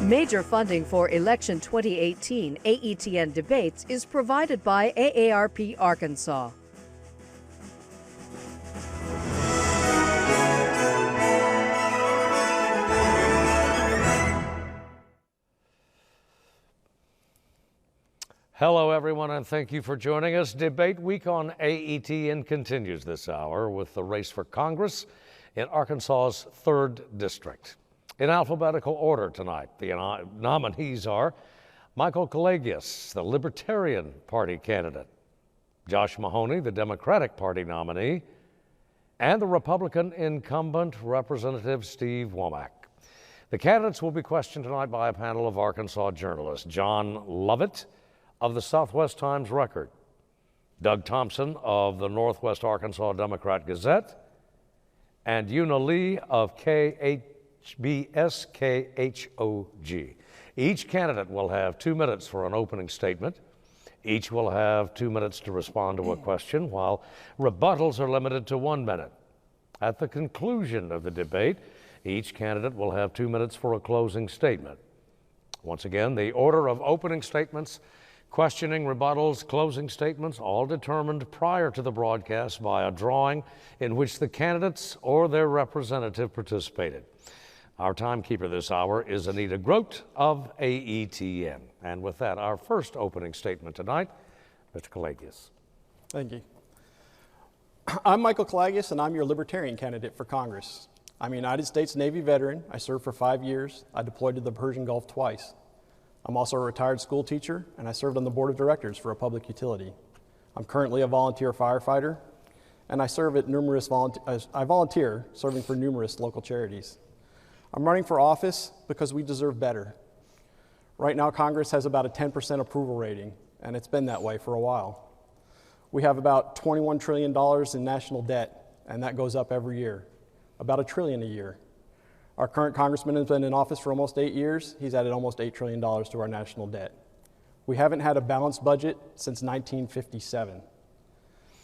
Major funding for Election 2018 AETN debates is provided by AARP Arkansas. Hello, everyone, and thank you for joining us. Debate Week on AETN continues this hour with the race for Congress in Arkansas's 3rd District. In alphabetical order tonight, the nominees are Michael Kalagias, the Libertarian Party candidate, Josh Mahony, the Democratic Party nominee, and the Republican incumbent, Representative Steve Womack. The candidates will be questioned tonight by a panel of Arkansas journalists: John Lovett of the Southwest Times-Record, Doug Thompson of the Northwest Arkansas Democrat-Gazette, and Una Lee of KHBS-KHOG. Each candidate will have 2 minutes for an opening statement. Each will have 2 minutes to respond to a question, while rebuttals are limited to 1 minute. At the conclusion of the debate, each candidate will have 2 minutes for a closing statement. Once again, the order of opening statements, questioning, rebuttals, closing statements, all determined prior to the broadcast by a drawing in which the candidates or their representative participated. Our timekeeper this hour is Anita Grote of AETN. And with that, our first opening statement tonight, Mr. Kalagias. Thank you. I'm Michael Kalagias, and I'm your Libertarian candidate for Congress. I'm a United States Navy veteran. I served for 5 years. I deployed to the Persian Gulf twice. I'm also a retired school teacher, and I served on the board of directors for a public utility. I'm currently a volunteer firefighter, and I serve at I volunteer serving for numerous local charities. I'm running for office because we deserve better. Right now, Congress has about a 10% approval rating, and it's been that way for a while. We have about $21 trillion in national debt, and that goes up every year, about $1 trillion a year. Our current congressman has been in office for almost 8 years. He's added almost $8 trillion to our national debt. We haven't had a balanced budget since 1957.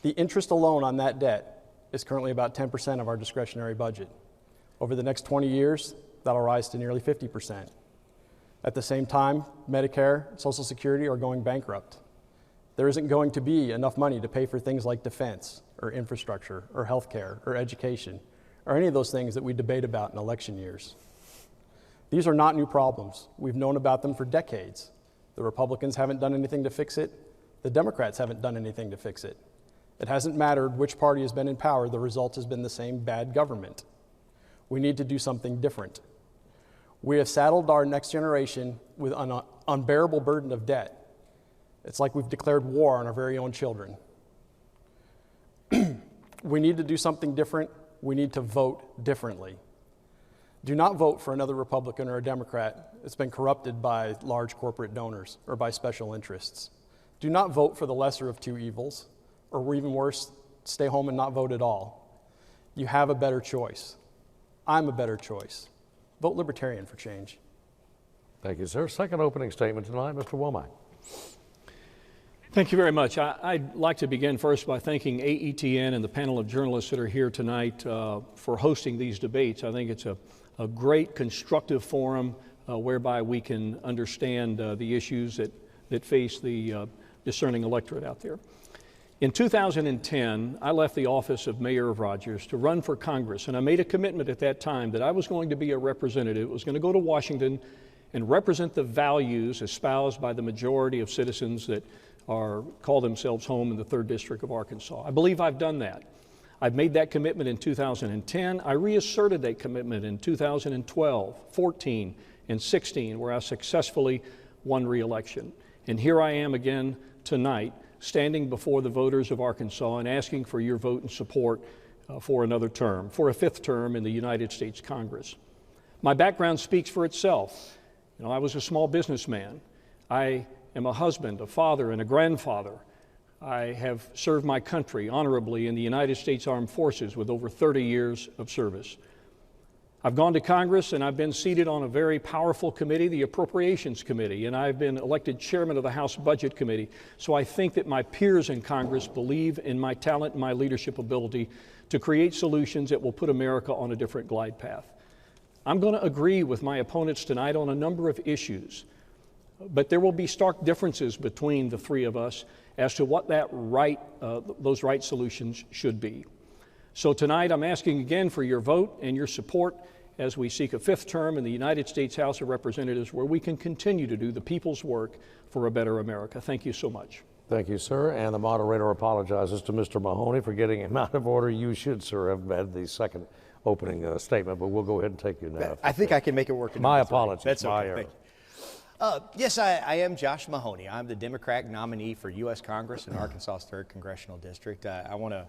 The interest alone on that debt is currently about 10% of our discretionary budget. Over the next 20 years, that'll rise to nearly 50%. At the same time, Medicare and Social Security are going bankrupt. There isn't going to be enough money to pay for things like defense, or infrastructure, or healthcare, or education, or any of those things that we debate about in election years. These are not new problems. We've known about them for decades. The Republicans haven't done anything to fix it. The Democrats haven't done anything to fix it. It hasn't mattered which party has been in power. The result has been the same: bad government. We need to do something different. We have saddled our next generation with an unbearable burden of debt. It's like we've declared war on our very own children. We need to do something different. We need to vote differently. Do not vote for another Republican or a Democrat that's been corrupted by large corporate donors or by special interests. Do not vote for the lesser of two evils, or even worse, stay home and not vote at all. You have a better choice. I'm a better choice. Vote Libertarian for change. Thank you, sir. Second opening statement tonight, Mr. Womack. Thank you very much. I'd like to begin first by thanking AETN and the panel of journalists that are here tonight for hosting these debates. I think it's a great constructive forum whereby we can understand the issues that face the discerning electorate out there. In 2010, I left the office of Mayor of Rogers to run for Congress, and I made a commitment at that time that I was going to be a representative. I was going to go to Washington and represent the values espoused by the majority of citizens that call themselves home in the 3rd District of Arkansas. I believe I've done that. I've made that commitment in 2010. I reasserted that commitment in 2012, 14, and 16, where I successfully won re-election. And here I am again tonight, standing before the voters of Arkansas and asking for your vote and support for another term, for a 5th term in the United States Congress. My background speaks for itself. You know, I was a small businessman. I am a husband, a father, and a grandfather. I have served my country honorably in the United States Armed Forces with over 30 years of service. I've gone to Congress and I've been seated on a very powerful committee, the Appropriations Committee, and I've been elected chairman of the House Budget Committee. So I think that my peers in Congress believe in my talent and my leadership ability to create solutions that will put America on a different glide path. I'm going to agree with my opponents tonight on a number of issues, but there will be stark differences between the three of us as to what those right solutions should be. So tonight I'm asking again for your vote and your support as we seek a 5th term in the United States House of Representatives where we can continue to do the people's work for a better America. Thank you so much. Thank you, sir. And the moderator apologizes to Mr. Mahony for getting him out of order. You should, sir, have had the second opening statement, but we'll go ahead and take you now. I think I can make it work. My apologies. That's my okay. error. Thank you. Yes, I am Josh Mahony. I'm the Democratic nominee for U.S. Congress in Arkansas's 3rd Congressional District. I want to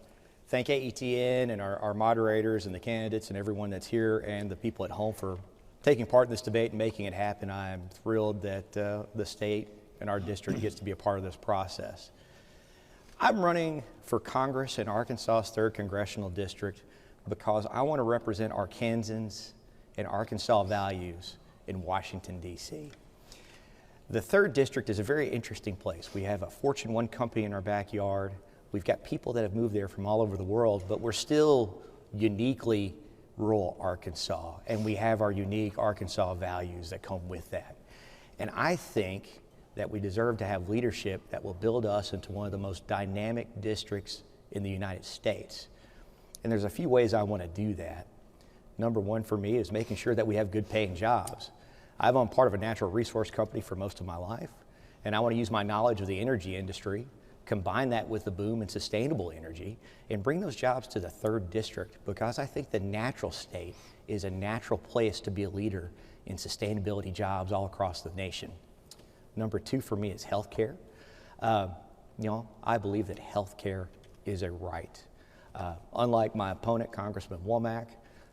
thank AETN and our moderators and the candidates and everyone that's here and the people at home for taking part in this debate and making it happen. I am thrilled that the state and our district gets to be a part of this process. I'm running for Congress in Arkansas's 3rd Congressional District because I want to represent Arkansans and Arkansas values in Washington, D.C. The 3rd District is a very interesting place. We have a Fortune 1 company in our backyard. We've got people that have moved there from all over the world, but we're still uniquely rural Arkansas, and we have our unique Arkansas values that come with that. And I think that we deserve to have leadership that will build us into one of the most dynamic districts in the United States. And there's a few ways I want to do that. Number one for me is making sure that we have good paying jobs. I've been part of a natural resource company for most of my life, and I want to use my knowledge of the energy industry, combine that with the boom in sustainable energy, and bring those jobs to the 3rd District because I think the natural state is a natural place to be a leader in sustainability jobs all across the nation. Number two for me is healthcare. I believe that healthcare is a right. Unlike my opponent, Congressman Womack,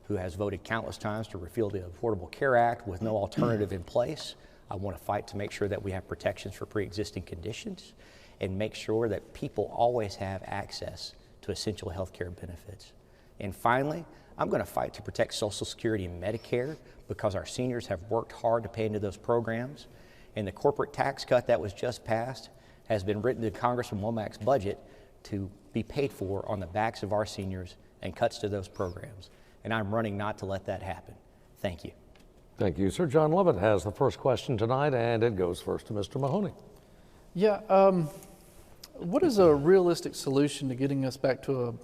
who has voted countless times to repeal the Affordable Care Act with no alternative in place, I want to fight to make sure that we have protections for pre-existing conditions and make sure that people always have access to essential health care benefits. And finally, I'm going to fight to protect Social Security and Medicare because our seniors have worked hard to pay into those programs. And the corporate tax cut that was just passed has been written to Congressman Womack's budget to be paid for on the backs of our seniors and cuts to those programs. And I'm running not to let that happen. Thank you. Thank you, sir. John Lovett has the first question tonight, and it goes first to Mr. Mahony. Yeah, what is a realistic solution to getting us back to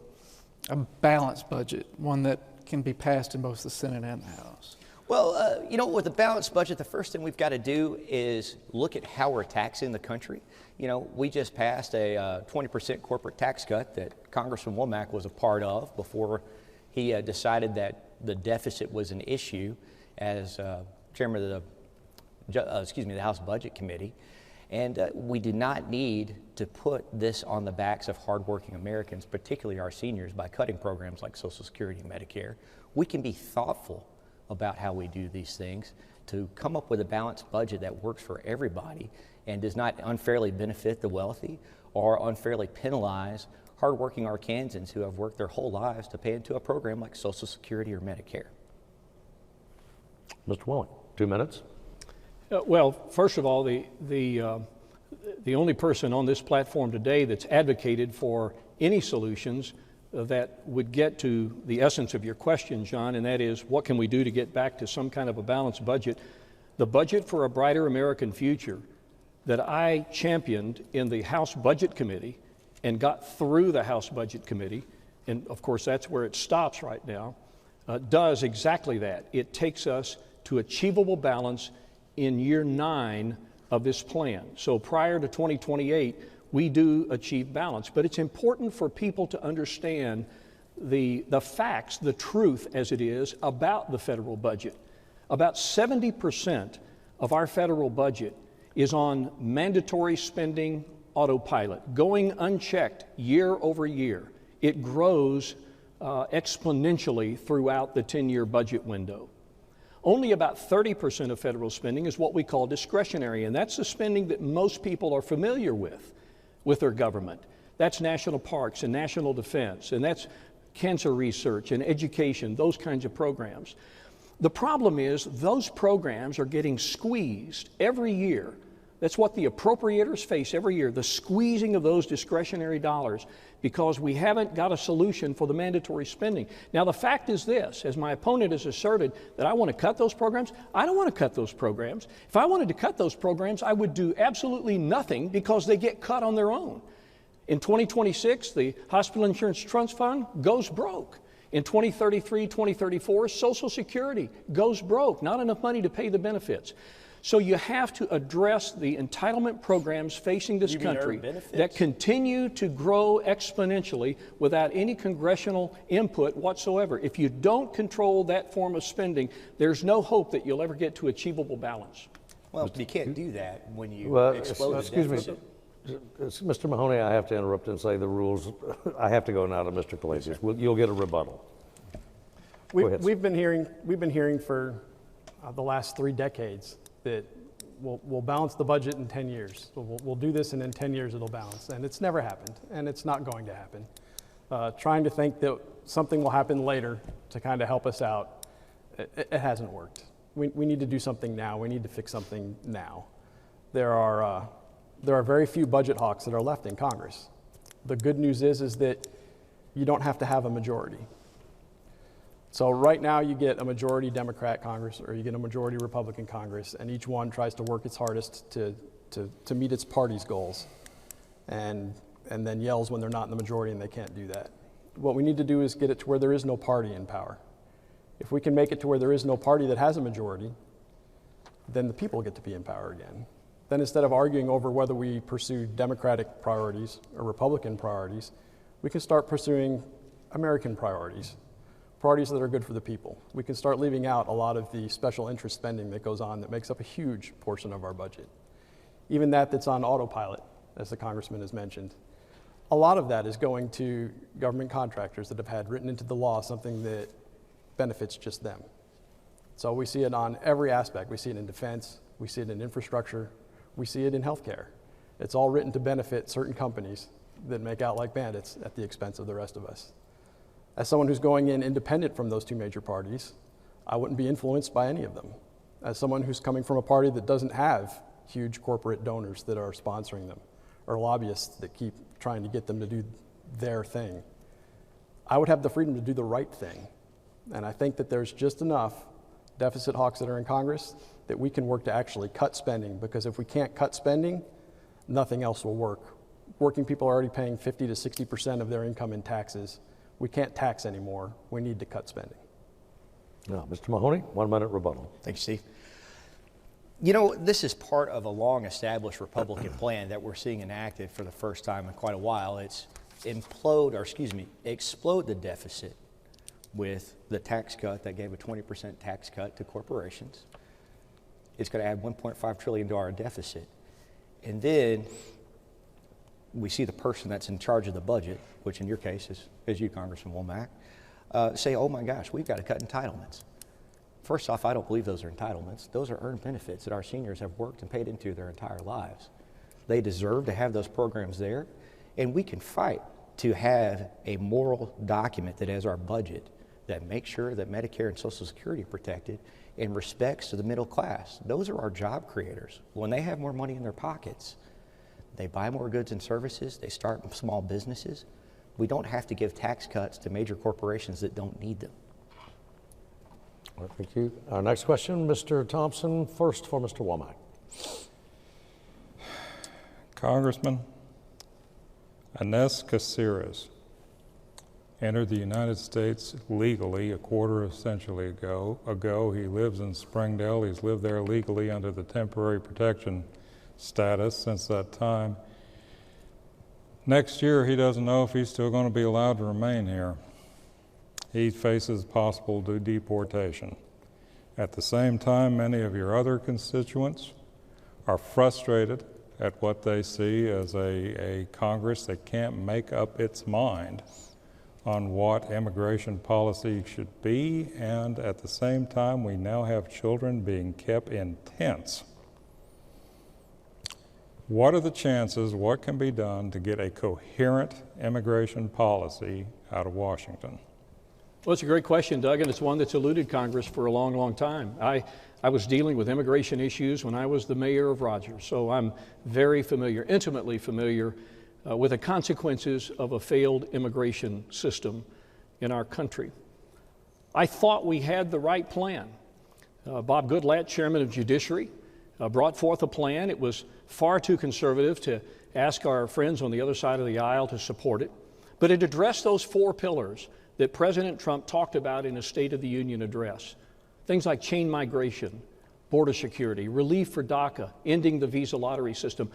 a balanced budget, one that can be passed in both the Senate and the House? Well, with a balanced budget, the first thing we've got to do is look at how we're taxing the country. We just passed a 20% corporate tax cut that Congressman Womack was a part of before he decided that the deficit was an issue as chairman of the House Budget Committee. And we do not need to put this on the backs of hardworking Americans, particularly our seniors, by cutting programs like Social Security and Medicare. We can be thoughtful about how we do these things to come up with a balanced budget that works for everybody and does not unfairly benefit the wealthy or unfairly penalize hardworking Arkansans who have worked their whole lives to pay into a program like Social Security or Medicare. Mr. Womack, 2 minutes. Well, first of all, the only person on this platform today that's advocated for any solutions that would get to the essence of your question, John, and that is, what can we do to get back to some kind of a balanced budget? The budget for a brighter American future that I championed in the House Budget Committee and got through the House Budget Committee, and of course that's where it stops right now, does exactly that. It takes us to achievable balance in year 9 of this plan. So prior to 2028, we do achieve balance. But it's important for people to understand the facts, the truth as it is about the federal budget. About 70% of our federal budget is on mandatory spending autopilot, going unchecked year over year. It grows exponentially throughout the 10-year budget window. Only about 30% of federal spending is what we call discretionary, and that's the spending that most people are familiar with their government. That's national parks and national defense, and that's cancer research and education, those kinds of programs. The problem is those programs are getting squeezed every year. That's what the appropriators face every year, the squeezing of those discretionary dollars, because we haven't got a solution for the mandatory spending. Now, the fact is this, as my opponent has asserted that I want to cut those programs, I don't want to cut those programs. If I wanted to cut those programs, I would do absolutely nothing because they get cut on their own. In 2026, the Hospital Insurance Trust Fund goes broke. In 2033, 2034, Social Security goes broke, not enough money to pay the benefits. So you have to address the entitlement programs facing this country that continue to grow exponentially without any congressional input whatsoever. If you don't control that form of spending, there's no hope that you'll ever get to achievable balance. Well, you can't do that when you explode the deficit. Mr. Mahony, I have to interrupt and say the rules. I have to go now to Mr. Kalagias. You'll get a rebuttal. We've been hearing for the last 3 decades that we'll balance the budget in 10 years. We'll do this, and in 10 years it'll balance. And it's never happened, and it's not going to happen. Trying to think that something will happen later to kind of help us out, it hasn't worked. We need to do something now. We need to fix something now. There are very few budget hawks that are left in Congress. The good news is that you don't have to have a majority. So right now you get a majority Democrat Congress or you get a majority Republican Congress, and each one tries to work its hardest to meet its party's goals and then yells when they're not in the majority and they can't do that. What we need to do is get it to where there is no party in power. If we can make it to where there is no party that has a majority, then the people get to be in power again. Then instead of arguing over whether we pursue Democratic priorities or Republican priorities, we can start pursuing American priorities that are good for the people. We can start leaving out a lot of the special interest spending that goes on that makes up a huge portion of our budget. Even that's on autopilot, as the congressman has mentioned. A lot of that is going to government contractors that have had written into the law something that benefits just them. So we see it on every aspect. We see it in defense, we see it in infrastructure, we see it in healthcare. It's all written to benefit certain companies that make out like bandits at the expense of the rest of us. As someone who's going in independent from those 2 major parties, I wouldn't be influenced by any of them. As someone who's coming from a party that doesn't have huge corporate donors that are sponsoring them or lobbyists that keep trying to get them to do their thing, I would have the freedom to do the right thing. And I think that there's just enough deficit hawks that are in Congress that we can work to actually cut spending, because if we can't cut spending, nothing else will work. Working people are already paying 50 to 60% of their income in taxes. We can't tax anymore. We need to cut spending. Now, Mr. Mahony, 1 minute rebuttal. Thank you, Steve. You know, this is part of a long-established Republican plan that we're seeing enacted for the first time in quite a while. It's explode the deficit with the tax cut that gave a 20% tax cut to corporations. It's going to add $1.5 trillion to our deficit. And then we see the person that's in charge of the budget, which in your case is you, Congressman Womack, say, oh my gosh, we've got to cut entitlements. First off, I don't believe those are entitlements. Those are earned benefits that our seniors have worked and paid into their entire lives. They deserve to have those programs there, and we can fight to have a moral document that has our budget that makes sure that Medicare and Social Security are protected and respects to the middle class. Those are our job creators. When they have more money in their pockets, they buy more goods and services, they start small businesses. We don't have to give tax cuts to major corporations that don't need them. All right, thank you. Our next question, Mr. Thompson, first for Mr. Womack. Congressman, Ines Caceres entered the United States legally a quarter century ago. He lives in Springdale. He's lived there legally under the temporary protection status since that time. Next year, he doesn't know if he's still going to be allowed to remain here. He faces possible deportation. At the same time, many of your other constituents are frustrated at what they see as a Congress that can't make up its mind on what immigration policy should be, and at the same time, we now have children being kept in tents. What are the chances, what can be done to get a coherent immigration policy out of Washington? Well, it's a great question, Doug, and it's one that's eluded Congress for a long, long time. I was dealing with immigration issues when I was the mayor of Rogers, so I'm very familiar, intimately familiar with the consequences of a failed immigration system in our country. I thought we had the right plan. Bob Goodlatte, chairman of Judiciary, brought forth a plan. It was far too conservative to ask our friends on the other side of the aisle to support it, but it addressed those 4 pillars that President Trump talked about in his State of the Union address. Things like chain migration, border security, relief for DACA, ending the visa lottery system.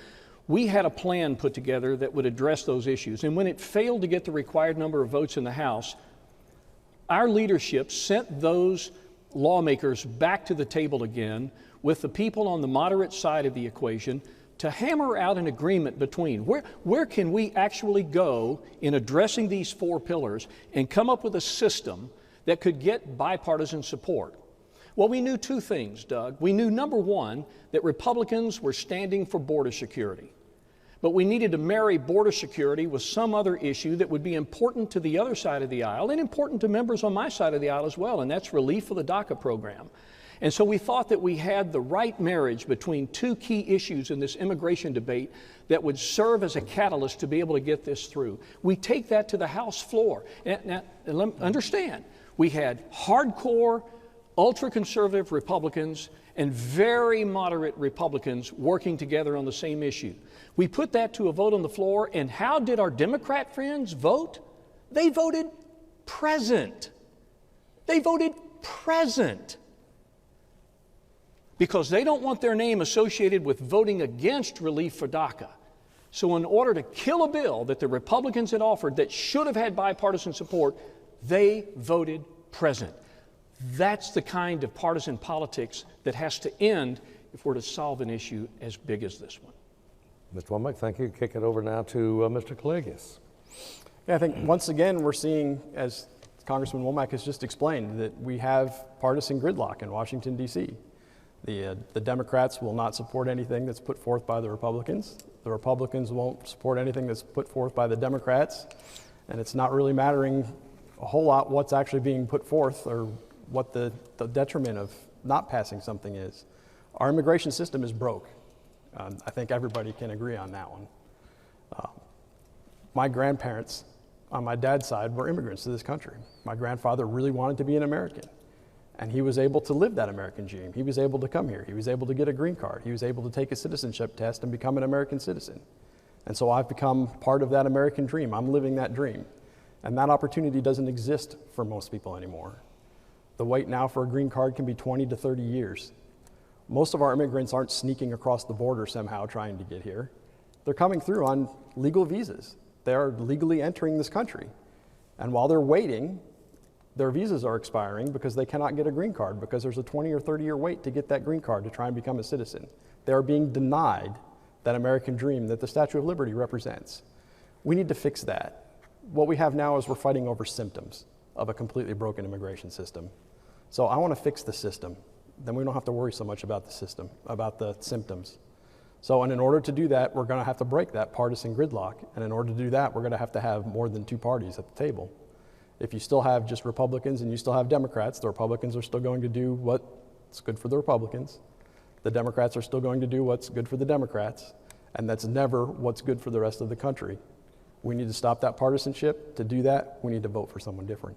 We had a plan put together that would address those issues. And when it failed to get the required number of votes in the House, our leadership sent those lawmakers back to the table again with the people on the moderate side of the equation to hammer out an agreement between where can we actually go in addressing these 4 pillars and come up with a system that could get bipartisan support. Well, we knew 2 things, Doug. We knew, number 1, that Republicans were standing for border security. But we needed to marry border security with some other issue that would be important to the other side of the aisle and important to members on my side of the aisle as well, and that's relief for the DACA program. And so we thought that we had the right marriage between 2 key issues in this immigration debate that would serve as a catalyst to be able to get this through. We take that to the House floor. Now, understand, we had hardcore, ultra-conservative Republicans and very moderate Republicans working together on the same issue. We put that to a vote on the floor, and how did our Democrat friends vote? They voted present. They voted present. Because they don't want their name associated with voting against relief for DACA. So in order to kill a bill that the Republicans had offered that should have had bipartisan support, they voted present. That's the kind of partisan politics that has to end if we're to solve an issue as big as this one. Mr. Womack, thank you. Kick it over now to Mr. Kalagias. Yeah, I think once again we're seeing, as Congressman Womack has just explained, that we have partisan gridlock in Washington, D.C. The Democrats will not support anything that's put forth by the Republicans. The Republicans won't support anything that's put forth by the Democrats. And it's not really mattering a whole lot what's actually being put forth or what the detriment of not passing something is. Our immigration system is broke. I think everybody can agree on that one. My grandparents on my dad's side were immigrants to this country. My grandfather really wanted to be an American. And he was able to live that American dream. He was able to come here. He was able to get a green card. He was able to take a citizenship test and become an American citizen. And so I've become part of that American dream. I'm living that dream. And that opportunity doesn't exist for most people anymore. The wait now for a green card can be 20 to 30 years. Most of our immigrants aren't sneaking across the border somehow trying to get here. They're coming through on legal visas. They are legally entering this country. And while they're waiting, their visas are expiring because they cannot get a green card because there's a 20 or 30-year wait to get that green card to try and become a citizen. They are being denied that American dream that the Statue of Liberty represents. We need to fix that. What we have now is we're fighting over symptoms of a completely broken immigration system. So I want to fix the system. Then we don't have to worry so much about the system, about the symptoms. So, and in order to do that, we're going to have to break that partisan gridlock. And in order to do that, we're going to have more than 2 parties at the table. If you still have just Republicans and you still have Democrats, the Republicans are still going to do what's good for the Republicans. The Democrats are still going to do what's good for the Democrats. And that's never what's good for the rest of the country. We need to stop that partisanship. To do that, we need to vote for someone different.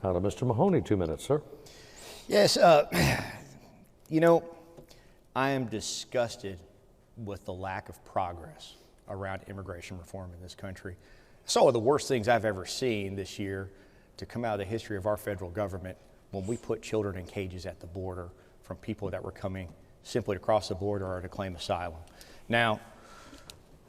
How to Mr. Mahony, 2 minutes, sir. Yes, you know, I am disgusted with the lack of progress around immigration reform in this country. Some of the worst things I've ever seen this year to come out of the history of our federal government when we put children in cages at the border from people that were coming simply to cross the border or to claim asylum. Now,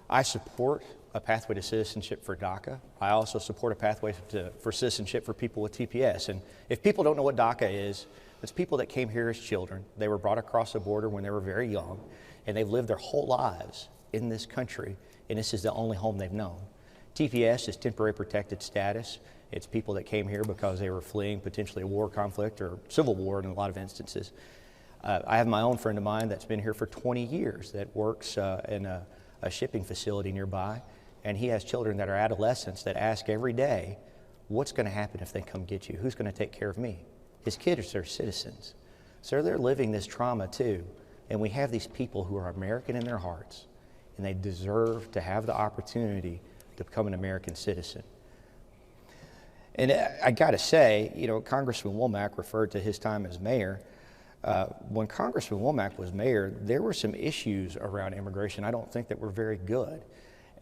I support a pathway to citizenship for DACA. I also support a pathway for citizenship for people with TPS. And if people don't know what DACA is, it's people that came here as children. They were brought across the border when they were very young, and they've lived their whole lives in this country, and this is the only home they've known. TPS is temporary protected status. It's people that came here because they were fleeing potentially a war conflict or civil war in a lot of instances. I have my own friend of mine that's been here for 20 years that works in a shipping facility nearby, and he has children that are adolescents that ask every day, what's going to happen if they come get you? Who's going to take care of me? His kids are citizens. So they're living this trauma too. And we have these people who are American in their hearts, and they deserve to have the opportunity to become an American citizen. And I got to say, you know, Congressman Womack referred to his time as mayor. When Congressman Womack was mayor, there were some issues around immigration I don't think that were very good.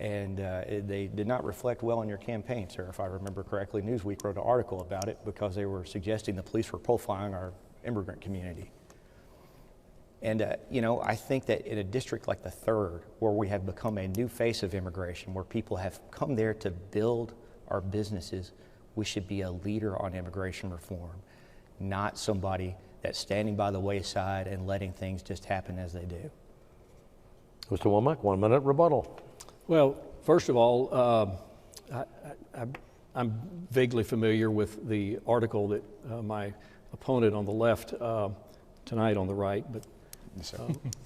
And they did not reflect well on your campaign, sir. If I remember correctly, Newsweek wrote an article about it because they were suggesting the police were profiling our immigrant community. And, you know, I think that in a district like the 3rd, where we have become a new face of immigration, where people have come there to build our businesses, we should be a leader on immigration reform, not somebody that's standing by the wayside and letting things just happen as they do. Mr. Womack, 1 minute rebuttal. Well, first of all, I'm vaguely familiar with the article that my opponent on the left, tonight on the right, but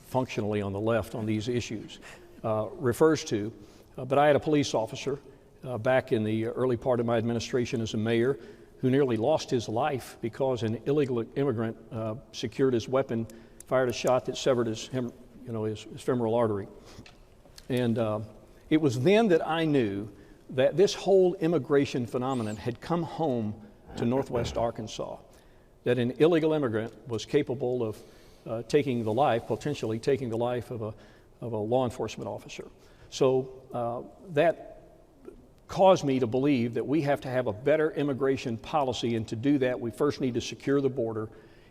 functionally on the left on these issues, refers to. But I had a police officer back in the early part of my administration as a mayor who nearly lost his life because an illegal immigrant secured his weapon, fired a shot that severed his femoral artery. And it was then that I knew that this whole immigration phenomenon had come home to Northwest Arkansas, that an illegal immigrant was capable of potentially taking the life of a law enforcement officer. So that caused me to believe that we have to have a better immigration policy, and to do that, we first need to secure the border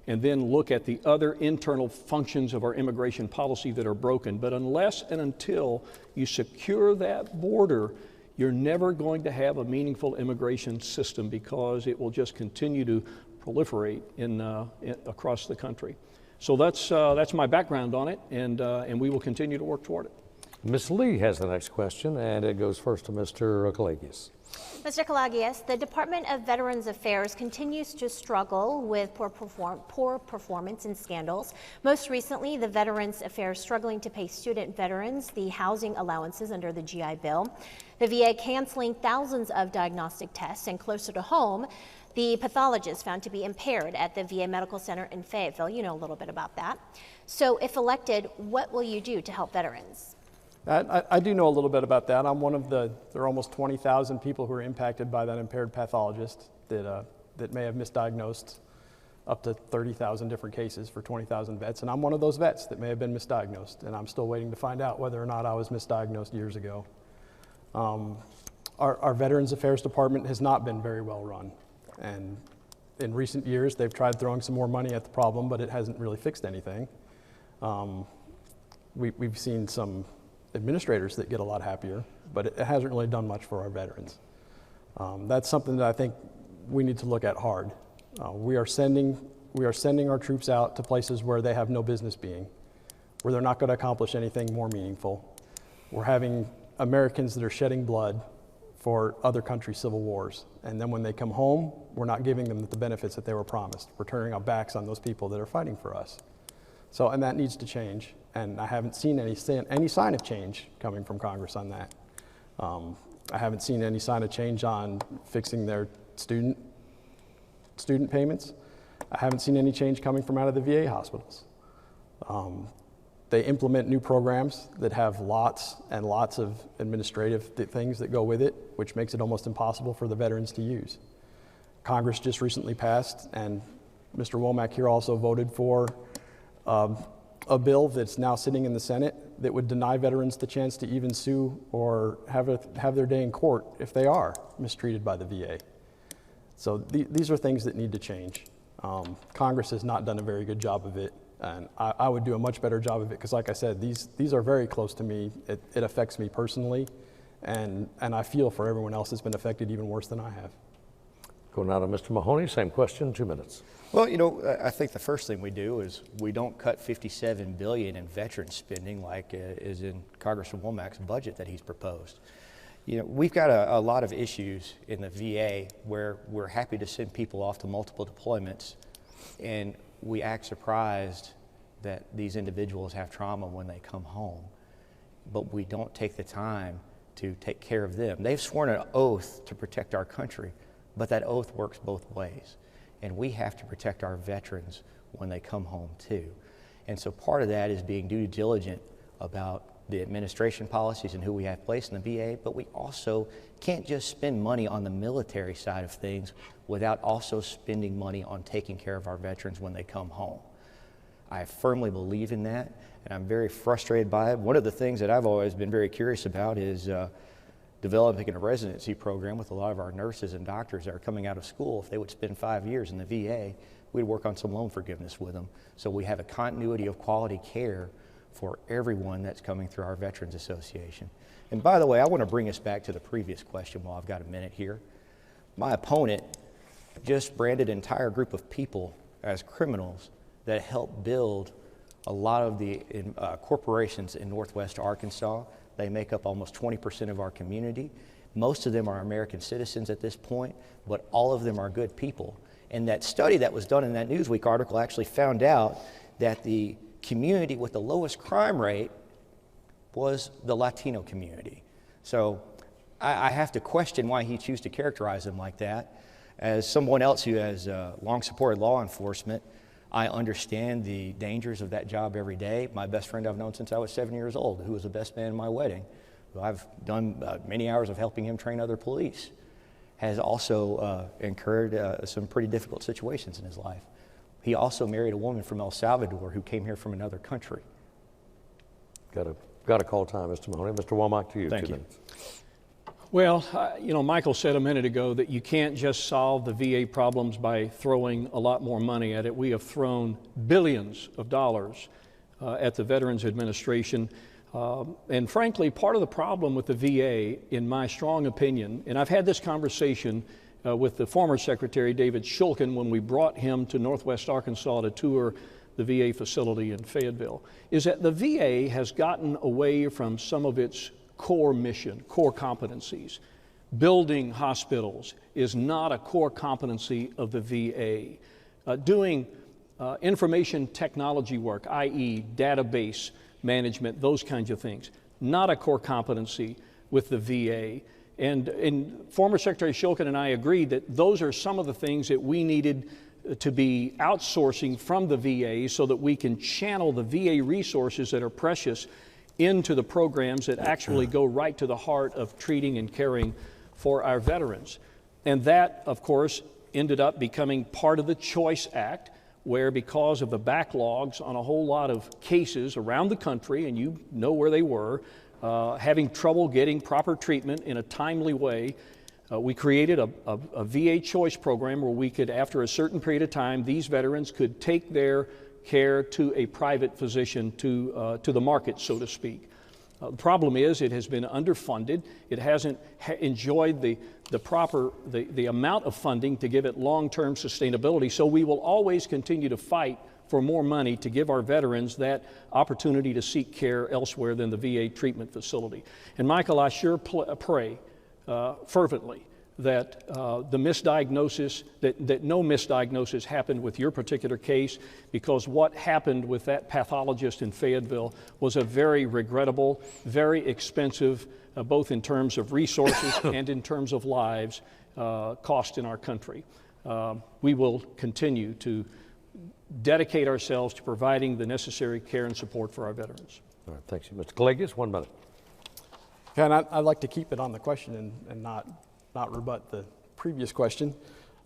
and then look at the other internal functions of our immigration policy that are broken. But unless and until you secure that border, you're never going to have a meaningful immigration system, because it will just continue to proliferate across the country. So that's my background on it, and we will continue to work toward it. Ms. Lee has the next question, and it goes first to Mr. Kalagias. Mr. Kalagias, the Department of Veterans Affairs continues to struggle with poor performance and scandals. Most recently, the Veterans Affairs struggling to pay student veterans the housing allowances under the GI Bill, the VA canceling thousands of diagnostic tests, and closer to home, the pathologist found to be impaired at the VA Medical Center in Fayetteville. You know a little bit about that. So if elected, what will you do to help veterans? I do know a little bit about that. I'm one of there are almost 20,000 people who are impacted by that impaired pathologist that may have misdiagnosed up to 30,000 different cases for 20,000 vets. And I'm one of those vets that may have been misdiagnosed, and I'm still waiting to find out whether or not I was misdiagnosed years ago. Our Veterans Affairs Department has not been very well run. And in recent years, they've tried throwing some more money at the problem, but it hasn't really fixed anything. We've seen some administrators that get a lot happier, but it hasn't really done much for our veterans. That's something that I think we need to look at hard. We are sending our troops out to places where they have no business being, where they're not going to accomplish anything more meaningful. We're having Americans that are shedding blood for other countries' civil wars, and then when they come home, we're not giving them the benefits that they were promised. We're turning our backs on those people that are fighting for us. So, and that needs to change. And I haven't seen any sign of change coming from Congress on that. I haven't seen any sign of change on fixing their student payments. I haven't seen any change coming from out of the VA hospitals. They implement new programs that have lots and lots of administrative things that go with it, which makes it almost impossible for the veterans to use. Congress just recently passed, and Mr. Womack here also voted for a bill that's now sitting in the Senate that would deny veterans the chance to even sue or have their day in court if they are mistreated by the VA. So these are things that need to change. Congress has not done a very good job of it, and I would do a much better job of it, because like I said, these are very close to me. It affects me personally, and I feel for everyone else that's been affected even worse than I have. Go now to Mr. Mahony, same question, 2 minutes. Well, you know, I think the first thing we do is we don't cut $57 billion in veteran spending like is in Congressman Womack's budget that he's proposed. You know, we've got a lot of issues in the VA where we're happy to send people off to multiple deployments, and we act surprised that these individuals have trauma when they come home, but we don't take the time to take care of them. They've sworn an oath to protect our country, but that oath works both ways. And we have to protect our veterans when they come home too. And so part of that is being due diligent about the administration policies and who we have placed in the VA, but we also can't just spend money on the military side of things without also spending money on taking care of our veterans when they come home. I firmly believe in that, and I'm very frustrated by it. One of the things that I've always been very curious about is developing a residency program with a lot of our nurses and doctors that are coming out of school. If they would spend 5 years in the VA, we'd work on some loan forgiveness with them. So we have a continuity of quality care for everyone that's coming through our Veterans Association. And by the way, I want to bring us back to the previous question while I've got a minute here. My opponent just branded an entire group of people as criminals that helped build a lot of the corporations in Northwest Arkansas. They make up almost 20% of our community. Most of them are American citizens at this point, but all of them are good people. And that study that was done in that Newsweek article actually found out that the community with the lowest crime rate was the Latino community. So I have to question why he chooses to characterize them like that. As someone else who has long supported law enforcement, I understand the dangers of that job every day. My best friend I've known since I was 7 years old, who was the best man in my wedding, who I've done many hours of helping him train other police, has also incurred some pretty difficult situations in his life. He also married a woman from El Salvador who came here from another country. Got a call time, Mr. Mahony. Mr. Womack, to you. Thank 2 you. minutes. Well, you know, Michael said a minute ago that you can't just solve the VA problems by throwing a lot more money at it. We have thrown billions of dollars at the Veterans Administration. And frankly, part of the problem with the VA, in my strong opinion, and I've had this conversation with the former Secretary David Shulkin when we brought him to Northwest Arkansas to tour the VA facility in Fayetteville, is that the VA has gotten away from some of its core mission, core competencies. Building hospitals is not a core competency of the VA. Doing information technology work, i.e. database management, those kinds of things, not a core competency with the VA. And former Secretary Shulkin and I agreed that those are some of the things that we needed to be outsourcing from the VA so that we can channel the VA resources that are precious into the programs that actually go right to the heart of treating and caring for our veterans. And that, of course, ended up becoming part of the Choice Act, where because of the backlogs on a whole lot of cases around the country, and you know where they were, having trouble getting proper treatment in a timely way, we created a VA choice program where we could, after a certain period of time, these veterans could take their care to a private physician, to the market, so to speak. The problem is it has been underfunded. It hasn't enjoyed the amount of funding to give it long-term sustainability. So we will always continue to fight for more money to give our veterans that opportunity to seek care elsewhere than the VA treatment facility. And Michael, I sure pray fervently that the misdiagnosis, that no misdiagnosis happened with your particular case, because what happened with that pathologist in Fayetteville was a very regrettable, very expensive, both in terms of resources and in terms of lives, cost in our country. We will continue to dedicate ourselves to providing the necessary care and support for our veterans. All right, thanks. Mr. Kalagias, 1 minute. Okay, and I'd like to keep it on the question and not rebut the previous question.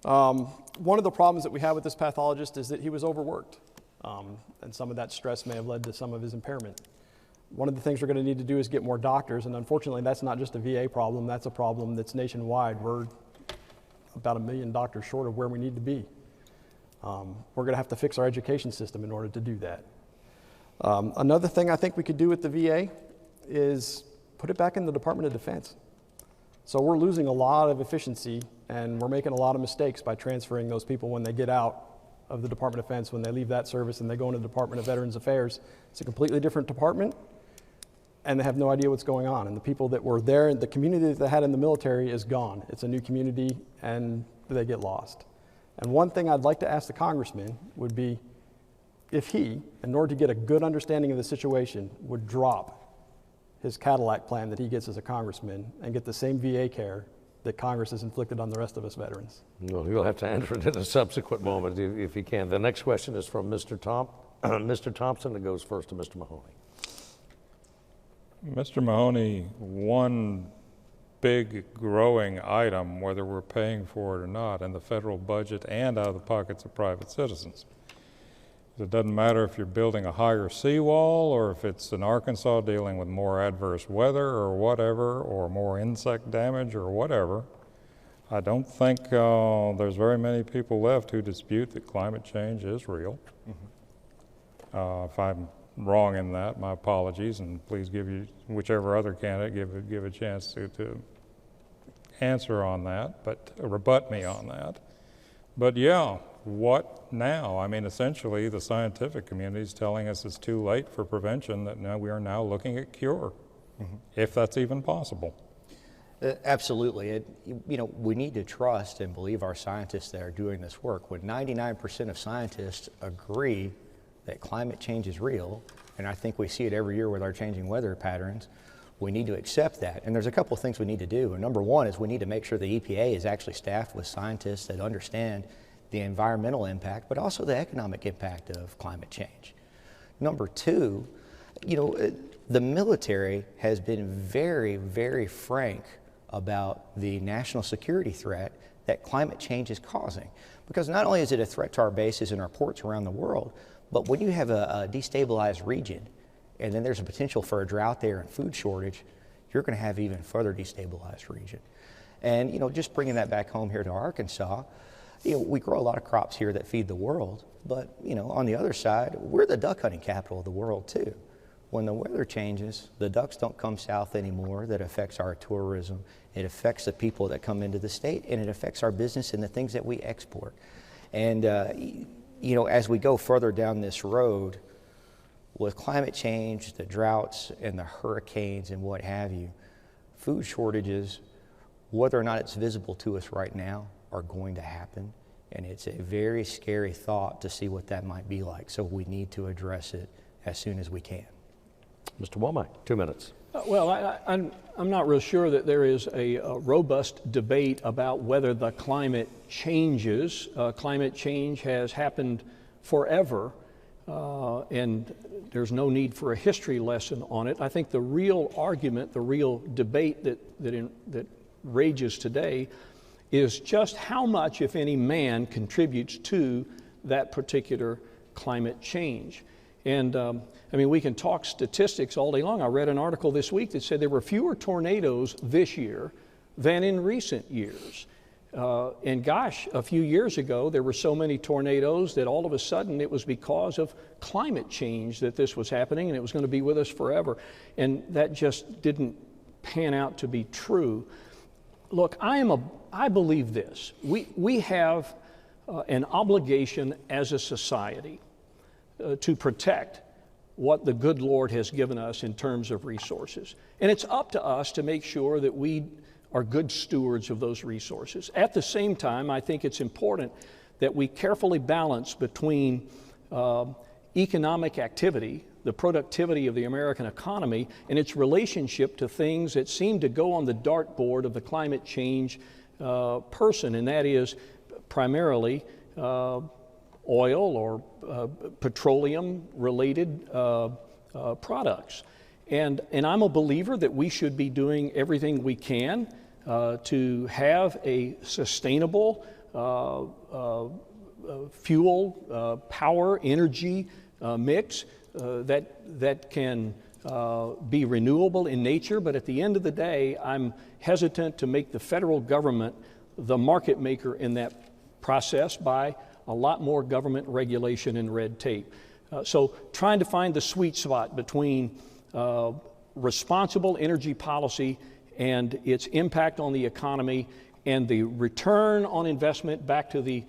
One of the problems that we have with this pathologist is that he was overworked, and some of that stress may have led to some of his impairment. One of the things we're going to need to do is get more doctors, and unfortunately that's not just a VA problem, that's a problem that's nationwide. We're about 1 million doctors short of where we need to be. We're going to have to fix our education system in order to do that. Another thing I think we could do with the VA is put it back in the Department of Defense. So we're losing a lot of efficiency, and we're making a lot of mistakes by transferring those people when they get out of the Department of Defense, when they leave that service and they go into the Department of Veterans Affairs. It's a completely different department, and they have no idea what's going on. And the people that were there, the community that they had in the military is gone. It's a new community, and they get lost. And one thing I'd like to ask the congressman would be if he, in order to get a good understanding of the situation, would drop his Cadillac plan that he gets as a congressman and get the same VA care that Congress has inflicted on the rest of us veterans. Well, you'll have to answer it in a subsequent moment if you can. The next question is from Mr. Mr. Thompson. It goes first to Mr. Mahony. Mr. Mahony, one big growing item, whether we're paying for it or not, in the federal budget and out of the pockets of private citizens. It doesn't matter if you're building a higher seawall or if it's in Arkansas dealing with more adverse weather or whatever, or more insect damage or whatever. I don't think there's very many people left who dispute that climate change is real. If I'm wrong in that, my apologies, and please give you, whichever other candidate, give a chance to answer on that, but rebut me on that. But yeah, what now? I mean, essentially, the scientific community is telling us it's too late for prevention, that now we are now looking at cure, if that's even possible. Absolutely. You know, we need to trust and believe our scientists that are doing this work. When 99% of scientists agree that climate change is real, and I think we see it every year with our changing weather patterns, we need to accept that. And there's a couple of things we need to do. And number one is we need to make sure the EPA is actually staffed with scientists that understand the environmental impact, but also the economic impact of climate change. Number two, you know, the military has been very, very frank about the national security threat that climate change is causing. Because not only is it a threat to our bases and our ports around the world, but when you have a destabilized region, and then there's a potential for a drought there and food shortage, you're going to have even further destabilized region. And, you know, just bringing that back home here to Arkansas, you know, we grow a lot of crops here that feed the world, but, you know, on the other side, we're the duck hunting capital of the world too. When the weather changes, the ducks don't come south anymore. That affects our tourism. It affects the people that come into the state, and it affects our business and the things that we export. And, you know, as we go further down this road, with climate change, the droughts and the hurricanes and what have you, food shortages, whether or not it's visible to us right now, are going to happen. And it's a very scary thought to see what that might be like. So we need to address it as soon as we can. Mr. Womack, 2 minutes. Well, I'm not real sure that there is a robust debate about whether the climate changes. Climate change has happened forever, and there's no need for a history lesson on it. I think the real argument, the real debate that rages today is just how much, if any, man contributes to that particular climate change. And I mean, we can talk statistics all day long. I read an article this week that said there were fewer tornadoes this year than in recent years. And gosh, a few years ago, there were so many tornadoes that all of a sudden it was because of climate change that this was happening, and it was going to be with us forever. And that just didn't pan out to be true. Look, I believe this. We have an obligation as a society to protect what the good Lord has given us in terms of resources. And it's up to us to make sure that we are good stewards of those resources. At the same time, I think it's important that we carefully balance between economic activity, the productivity of the American economy, and its relationship to things that seem to go on the dartboard of the climate change person, and that is primarily oil or petroleum-related products. And I'm a believer that we should be doing everything we can to have a sustainable fuel, power, energy mix that can be renewable in nature. But at the end of the day, I'm hesitant to make the federal government the market maker in that process by a lot more government regulation and red tape. So trying to find the sweet spot between responsible energy policy and its impact on the economy and the return on investment back to the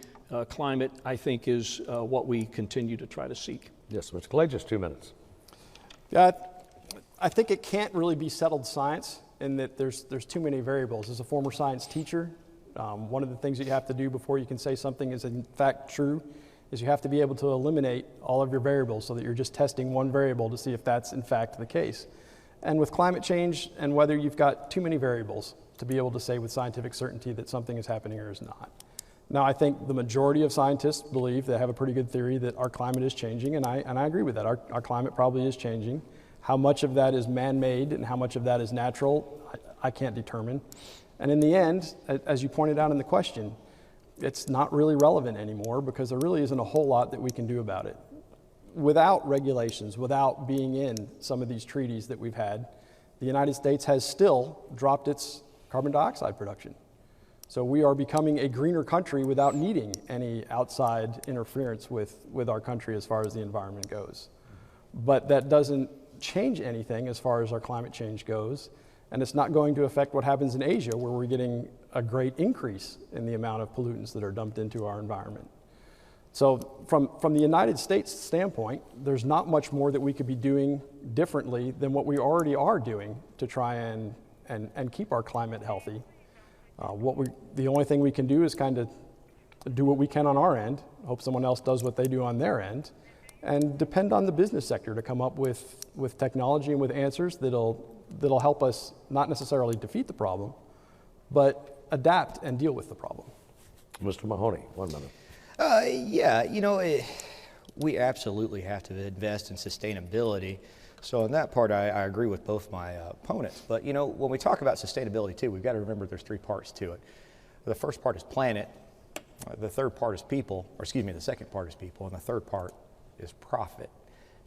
climate, I think, is what we continue to try to seek. Yes, Mr. Kalagias, 2 minutes. Yeah, I think it can't really be settled science in that there's too many variables. As a former science teacher, one of the things that you have to do before you can say something is in fact true is you have to be able to eliminate all of your variables so that you're just testing one variable to see if that's in fact the case. And with climate change and whether you've got too many variables, to be able to say with scientific certainty that something is happening or is not. Now, I think the majority of scientists believe, they have a pretty good theory that our climate is changing, and I agree with that. Our climate probably is changing. How much of that is man-made and how much of that is natural, I can't determine. And in the end, as you pointed out in the question, it's not really relevant anymore because there really isn't a whole lot that we can do about it. Without regulations, without being in some of these treaties that we've had, the United States has still dropped its carbon dioxide production. So we are becoming a greener country without needing any outside interference with our country as far as the environment goes. But that doesn't change anything as far as our climate change goes, and it's not going to affect what happens in Asia, where we're getting a great increase in the amount of pollutants that are dumped into our environment. So from the United States standpoint, there's not much more that we could be doing differently than what we already are doing to try and keep our climate healthy. The only thing we can do is kind of do what we can on our end, hope someone else does what they do on their end, and depend on the business sector to come up with technology and with answers that'll help us not necessarily defeat the problem, but adapt and deal with the problem. Mr. Mahony, 1 minute. Yeah, you know, we absolutely have to invest in sustainability. So in that part, I agree with both my opponents. But, you know, when we talk about sustainability, too, we've got to remember there's 3 parts to it. The first part is planet, the third part is people, or excuse me, the second part is people, and the third part is profit.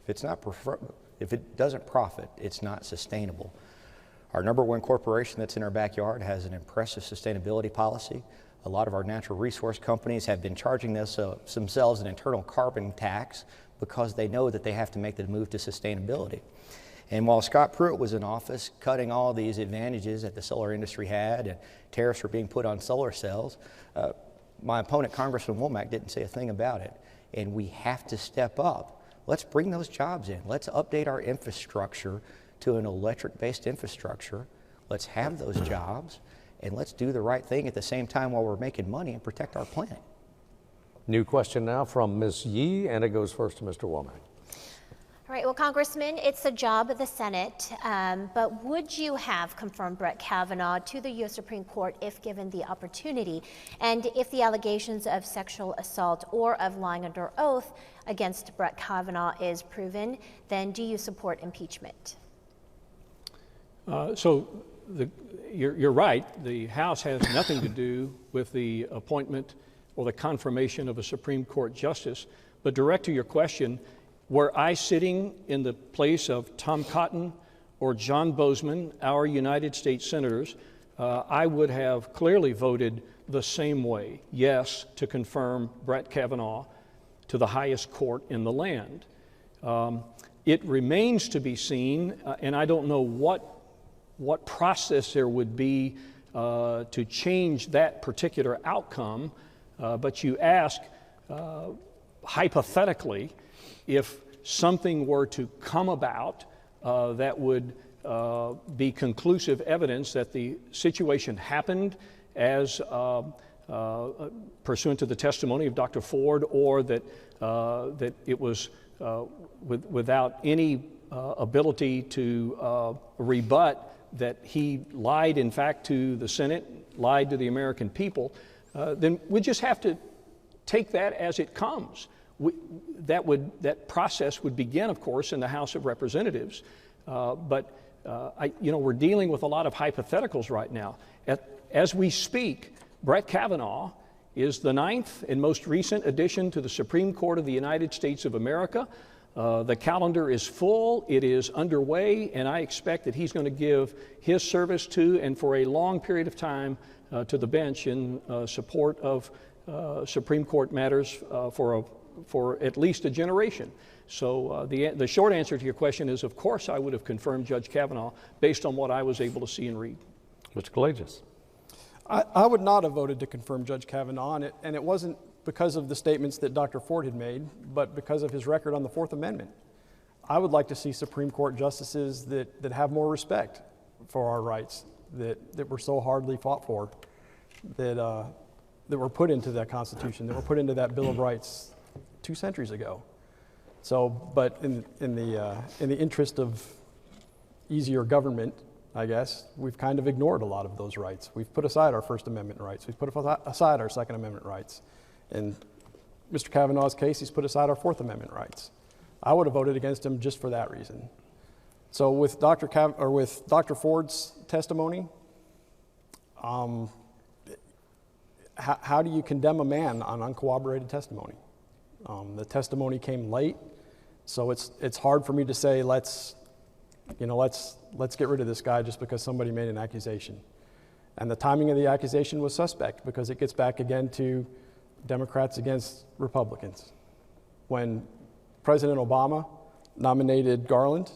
If it doesn't profit, it's not sustainable. Our #1 corporation that's in our backyard has an impressive sustainability policy. A lot of our natural resource companies have been charging themselves an internal carbon tax because they know that they have to make the move to sustainability. And while Scott Pruitt was in office cutting all these advantages that the solar industry had and tariffs were being put on solar cells, my opponent, Congressman Womack, didn't say a thing about it. And we have to step up. Let's bring those jobs in. Let's update our infrastructure to an electric-based infrastructure. Let's have those jobs, and let's do the right thing at the same time while we're making money and protect our planet. New question now from Ms. Yee, and it goes first to Mr. Womack. All right, well, Congressman, it's the job of the Senate, but would you have confirmed Brett Kavanaugh to the U.S. Supreme Court if given the opportunity? And if the allegations of sexual assault or of lying under oath against Brett Kavanaugh is proven, then do you support impeachment? You're right. The House has nothing to do with the appointment or the confirmation of a Supreme Court justice. But direct to your question, were I sitting in the place of Tom Cotton or John Bozeman, our United States senators, I would have clearly voted the same way, yes, to confirm Brett Kavanaugh to the highest court in the land. It remains to be seen, and I don't know what process there would be to change that particular outcome, but you ask hypothetically, if something were to come about that would be conclusive evidence that the situation happened as pursuant to the testimony of Dr. Ford, or that it was without any ability to rebut that he lied, in fact, to the Senate, lied to the American people, then we just have to take that as it comes. That process would begin, of course, in the House of Representatives, but we're dealing with a lot of hypotheticals right now. As we speak, Brett Kavanaugh is the 9th and most recent addition to the Supreme Court of the United States of America. The calendar is full, it is underway, and I expect that he's going to give his service to and for a long period of time to the bench in support of Supreme Court matters for at least a generation. So the short answer to your question is, of course, I would have confirmed Judge Kavanaugh based on what I was able to see and read. Mr. Kalagias. I would not have voted to confirm Judge Kavanaugh, and it wasn't because of the statements that Dr. Ford had made, but because of his record on the Fourth Amendment. I would like to see Supreme Court justices that have more respect for our rights that were so hardly fought for, that were put into that Constitution, that were put into that Bill of Rights 2 centuries ago. So, but in the interest of easier government, I guess, we've kind of ignored a lot of those rights. We've put aside our First Amendment rights. We've put aside our Second Amendment rights. In Mr. Kavanaugh's case, he's put aside our Fourth Amendment rights. I would have voted against him just for that reason. So with Dr. Ford's testimony, how do you condemn a man on uncorroborated testimony? The testimony came late, so it's hard for me to say let's get rid of this guy just because somebody made an accusation. And the timing of the accusation was suspect because it gets back again to Democrats against Republicans. When President Obama nominated Garland,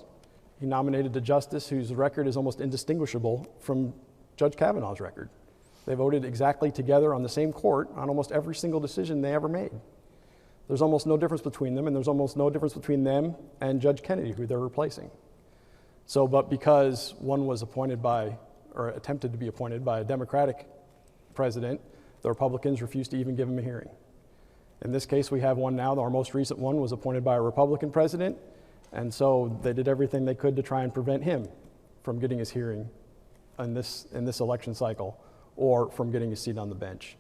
he nominated a justice whose record is almost indistinguishable from Judge Kavanaugh's record. They voted exactly together on the same court on almost every single decision they ever made. There's almost no difference between them, and there's almost no difference between them and Judge Kennedy, who they're replacing. So, but because one was appointed by, or attempted to be appointed by a Democratic president, the Republicans refused to even give him a hearing. In this case, we have one now. Our most recent one was appointed by a Republican president, and so they did everything they could to try and prevent him from getting his hearing in this election cycle, or from getting a seat on the bench.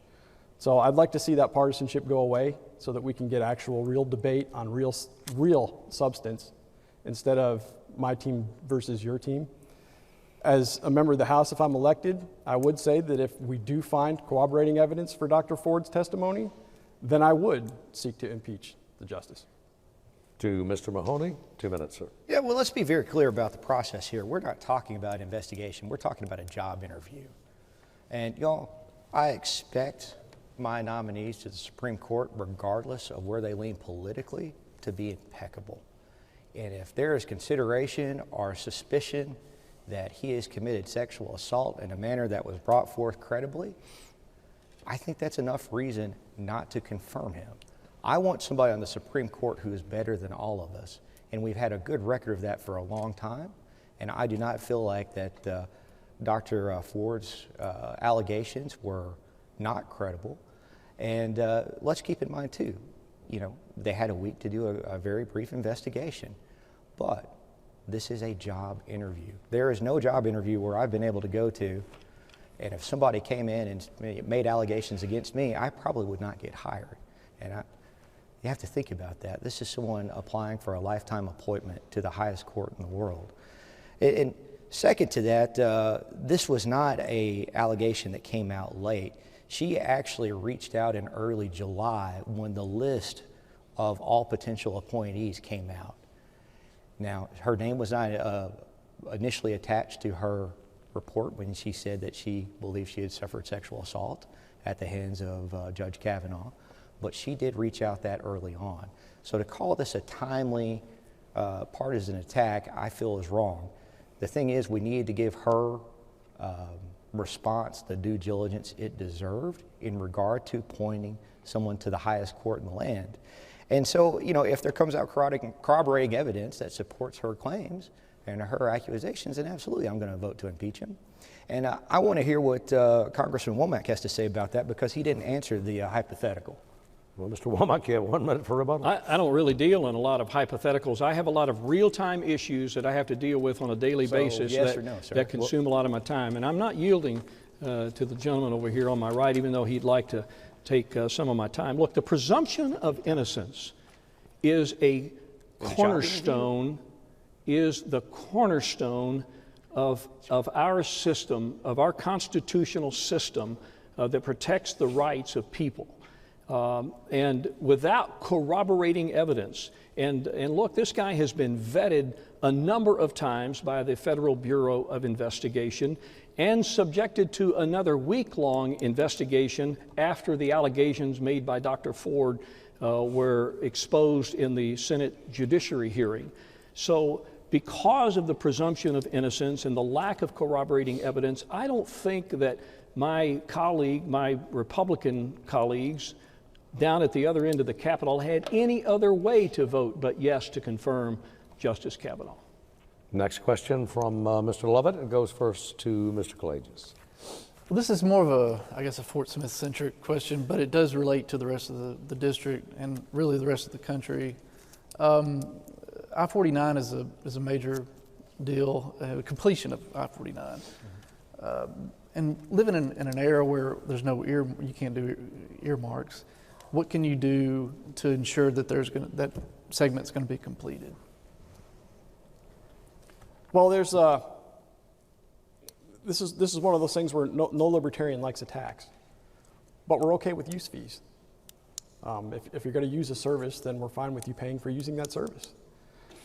So I'd like to see that partisanship go away so that we can get actual real debate on real substance instead of my team versus your team. As a member of the House, if I'm elected, I would say that if we do find corroborating evidence for Dr. Ford's testimony, then I would seek to impeach the justice. To Mr. Mahony, 2 minutes, sir. Yeah, well, let's be very clear about the process here. We're not talking about investigation. We're talking about a job interview. And y'all, I expect my nominees to the Supreme Court, regardless of where they lean politically, to be impeccable. And if there is consideration or suspicion that he has committed sexual assault in a manner that was brought forth credibly, I think that's enough reason not to confirm him. I want somebody on the Supreme Court who is better than all of us, and we've had a good record of that for a long time, and I do not feel like that Dr. Ford's allegations were not credible. And let's keep in mind too, they had a week to do a very brief investigation, but this is a job interview. There is no job interview where I've been able to go to, and if somebody came in and made allegations against me, I probably would not get hired. And you have to think about that. This is someone applying for a lifetime appointment to the highest court in the world. And second to that, this was not an allegation that came out late. She actually reached out in early July when the list of all potential appointees came out. Now, her name was not initially attached to her report when she said that she believed she had suffered sexual assault at the hands of Judge Kavanaugh, but she did reach out that early on. So to call this a timely partisan attack, I feel is wrong. The thing is, we needed to give her response the due diligence it deserved in regard to appointing someone to the highest court in the land. And so, if there comes out corroborating evidence that supports her claims and her accusations, then absolutely I'm going to vote to impeach him. And I want to hear what Congressman Womack has to say about that, because he didn't answer the hypothetical. Well, Mr. Womack, you have 1 minute for rebuttal. I don't really deal in a lot of hypotheticals. I have a lot of real-time issues that I have to deal with on a daily basis yes or no, sir? that consume a lot of my time. And I'm not yielding to the gentleman over here on my right, even though he'd like to take some of my time. Look, the presumption of innocence is a cornerstone, of our system, of our constitutional system that protects the rights of people. And without corroborating evidence, and look, this guy has been vetted a number of times by the Federal Bureau of Investigation and subjected to another week-long investigation after the allegations made by Dr. Ford were exposed in the Senate Judiciary hearing. So because of the presumption of innocence and the lack of corroborating evidence, I don't think that my Republican colleagues down at the other end of the Capitol had any other way to vote but yes to confirm Justice Kavanaugh. Next question from Mr. Lovett. It goes first to Mr. Kalagias. Well, this is more of a Fort Smith-centric question, but it does relate to the rest of the district and really the rest of the country. I-49 is a major deal, completion of I-49. And living in an era where there's no you can't do earmarks, what can you do to ensure that that segment's going to be completed? Well, there's this is one of those things where no libertarian likes a tax, but we're okay with use fees. If you're going to use a service, then we're fine with you paying for using that service.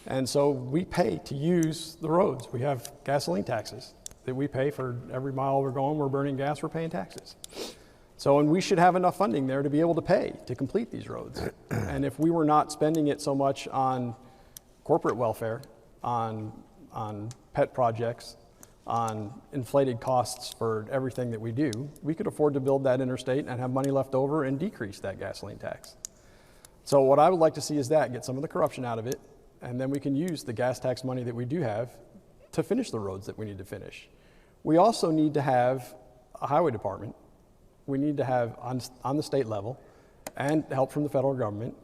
And so we pay to use the roads. We have gasoline taxes that we pay for every mile we're going, we're burning gas, we're paying taxes. So, and we should have enough funding there to be able to pay to complete these roads. And if we were not spending it so much on corporate welfare, on pet projects, on inflated costs for everything that we do, we could afford to build that interstate and have money left over and decrease that gasoline tax. So what I would like to see is get some of the corruption out of it, and then we can use the gas tax money that we do have to finish the roads that we need to finish. We also need to have a highway department. We need to have on the state level and help from the federal government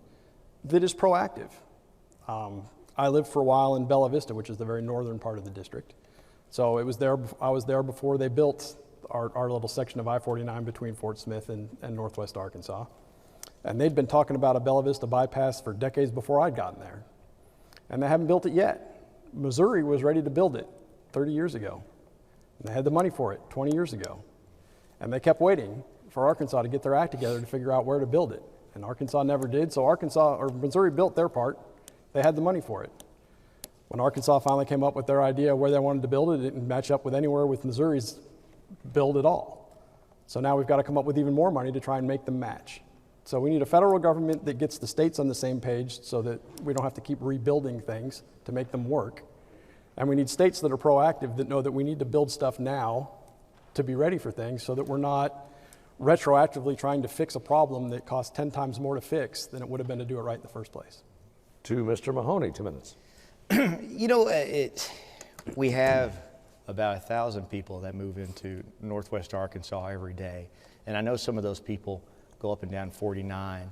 that is proactive. I lived for a while in Bella Vista, which is the very northern part of the district. So I was there before they built our little section of I-49 between Fort Smith and Northwest Arkansas. And they'd been talking about a Bella Vista bypass for decades before I'd gotten there. And they haven't built it yet. Missouri was ready to build it 30 years ago. And they had the money for it 20 years ago. And they kept waiting for Arkansas to get their act together to figure out where to build it. And Arkansas never did, so Missouri built their part. They had the money for it. When Arkansas finally came up with their idea of where they wanted to build it, it didn't match up with anywhere with Missouri's build at all. So now we've got to come up with even more money to try and make them match. So we need a federal government that gets the states on the same page so that we don't have to keep rebuilding things to make them work. And we need states that are proactive, that know that we need to build stuff now to be ready for things so that we're not retroactively trying to fix a problem that costs 10 times more to fix than it would have been to do it right in the first place. To Mr. Mahony, 2 minutes. You know, we have about 1,000 people that move into Northwest Arkansas every day. And I know some of those people go up and down 49.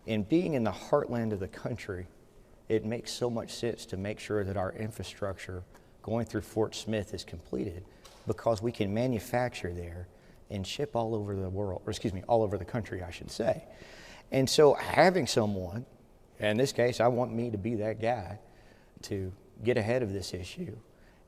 And being in the heartland of the country, it makes so much sense to make sure that our infrastructure going through Fort Smith is completed, because we can manufacture there and ship all over the world, or excuse me, all over the country, I should say. And so having someone, in this case, I want me to be that guy to get ahead of this issue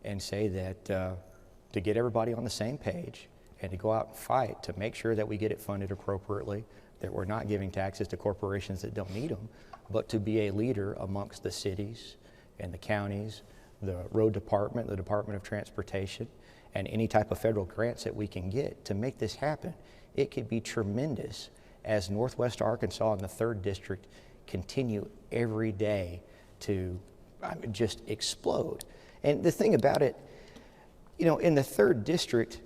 and say that to get everybody on the same page and to go out and fight to make sure that we get it funded appropriately, that we're not giving taxes to corporations that don't need them, but to be a leader amongst the cities and the counties, the road department, the Department of Transportation, and any type of federal grants that we can get to make this happen. It could be tremendous as Northwest Arkansas and the 3rd District continue every day to just explode. And the thing about it, you know, in the 3rd District,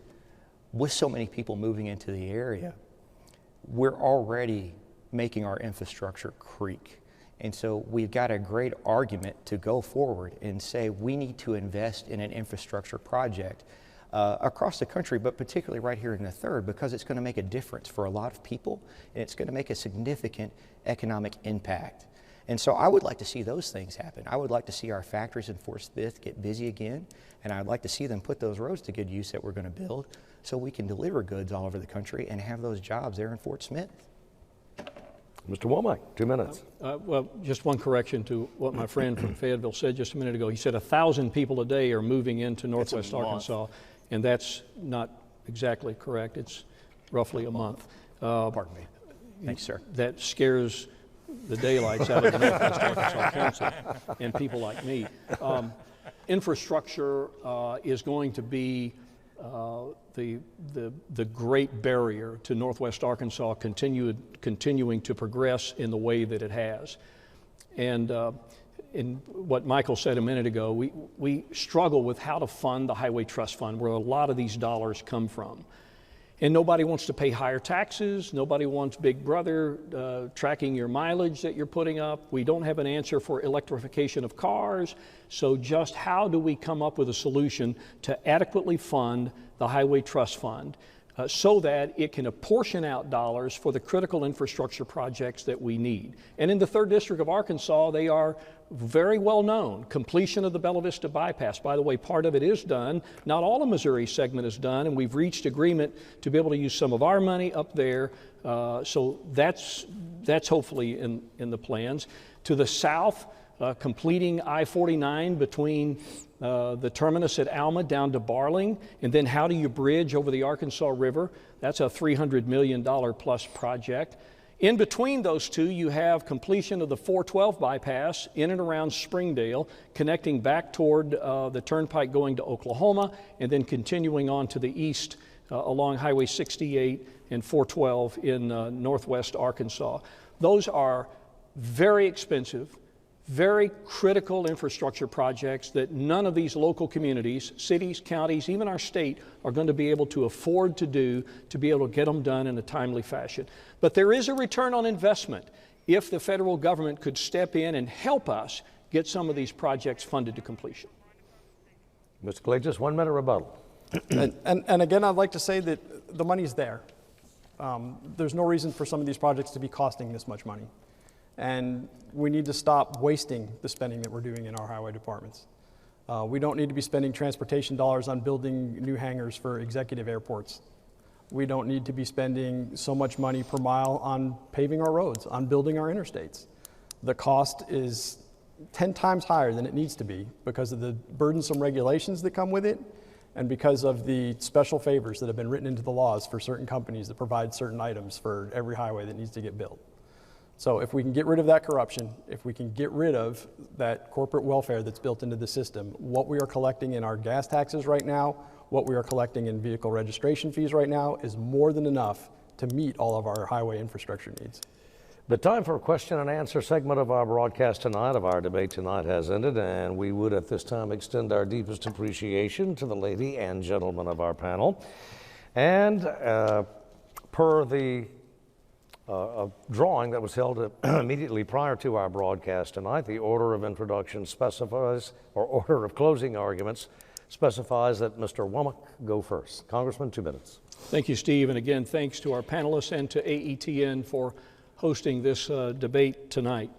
with so many people moving into the area, we're already making our infrastructure creak. And so we've got a great argument to go forward and say we need to invest in an infrastructure project across the country, but particularly right here in the 3rd, because it's going to make a difference for a lot of people, and it's going to make a significant economic impact. And so I would like to see those things happen. I would like to see our factories in Fort Smith get busy again, and I'd like to see them put those roads to good use that we're going to build so we can deliver goods all over the country and have those jobs there in Fort Smith. Mr. Womack, 2 minutes. Well, just one correction to what my friend from Fayetteville said just a minute ago. He said 1,000 people a day are moving into Northwest Arkansas, and that's not exactly correct. It's roughly a month. Pardon me. Thanks, sir. That scares the daylights out of the Northwest Arkansas Council and people like me. Infrastructure is going to be the great barrier to Northwest Arkansas continuing to progress in the way that it has. And in what Michael said a minute ago, we struggle with how to fund the Highway Trust Fund, where a lot of these dollars come from. And nobody wants to pay higher taxes. Nobody wants Big Brother tracking your mileage that you're putting up. We don't have an answer for electrification of cars. So just how do we come up with a solution to adequately fund the Highway Trust Fund so that it can apportion out dollars for the critical infrastructure projects that we need? And in the 3rd District of Arkansas, they are very well known, completion of the Bella Vista bypass. By the way, part of it is done. Not all of Missouri segment is done, and we've reached agreement to be able to use some of our money up there. So that's hopefully in the plans. To the south, completing I-49 between the terminus at Alma down to Barling, and then how do you bridge over the Arkansas River? That's a $300 million plus project. In between those two, you have completion of the 412 bypass in and around Springdale, connecting back toward the turnpike going to Oklahoma, and then continuing on to the east along Highway 68 and 412 in northwest Arkansas. Those are very expensive, very critical infrastructure projects that none of these local communities, cities, counties, even our state, are going to be able to afford to do to be able to get them done in a timely fashion. But there is a return on investment if the federal government could step in and help us get some of these projects funded to completion. Mr. Kalagias, 1 minute rebuttal. And again, I'd like to say that the money's there. There's no reason for some of these projects to be costing this much money. And we need to stop wasting the spending that we're doing in our highway departments. We don't need to be spending transportation dollars on building new hangars for executive airports. We don't need to be spending so much money per mile on paving our roads, on building our interstates. The cost is 10 times higher than it needs to be because of the burdensome regulations that come with it and because of the special favors that have been written into the laws for certain companies that provide certain items for every highway that needs to get built. So if we can get rid of that corruption, if we can get rid of that corporate welfare that's built into the system, what we are collecting in our gas taxes right now, what we are collecting in vehicle registration fees right now is more than enough to meet all of our highway infrastructure needs. The time for a question and answer segment of our broadcast tonight, of our debate tonight, has ended, and we would at this time extend our deepest appreciation to the lady and gentleman of our panel. And per the drawing that was held immediately prior to our broadcast tonight, the order of introduction specifies, or order of closing arguments specifies, that Mr. Womack go first. Congressman, 2 minutes. Thank you, Steve. And again, thanks to our panelists and to AETN for hosting this debate tonight.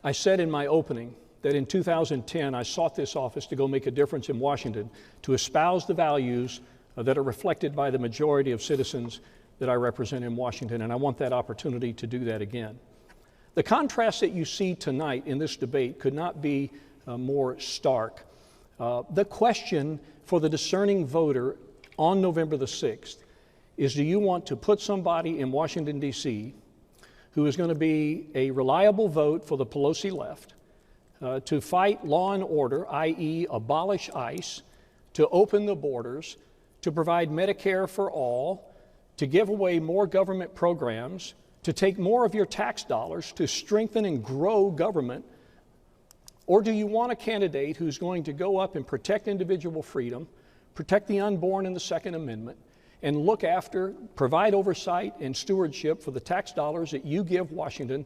I said in my opening that in 2010, I sought this office to go make a difference in Washington, to espouse the values that are reflected by the majority of citizens that I represent in Washington, and I want that opportunity to do that again. The contrast that you see tonight in this debate could not be more stark. The question for the discerning voter on November the 6th is, do you want to put somebody in Washington, D.C. who is going to be a reliable vote for the Pelosi left, to fight law and order, i.e. abolish ICE, to open the borders, to provide Medicare for all, to give away more government programs, to take more of your tax dollars, to strengthen and grow government? Or do you want a candidate who's going to go up and protect individual freedom, protect the unborn in the Second Amendment, and look after, provide oversight and stewardship for the tax dollars that you give Washington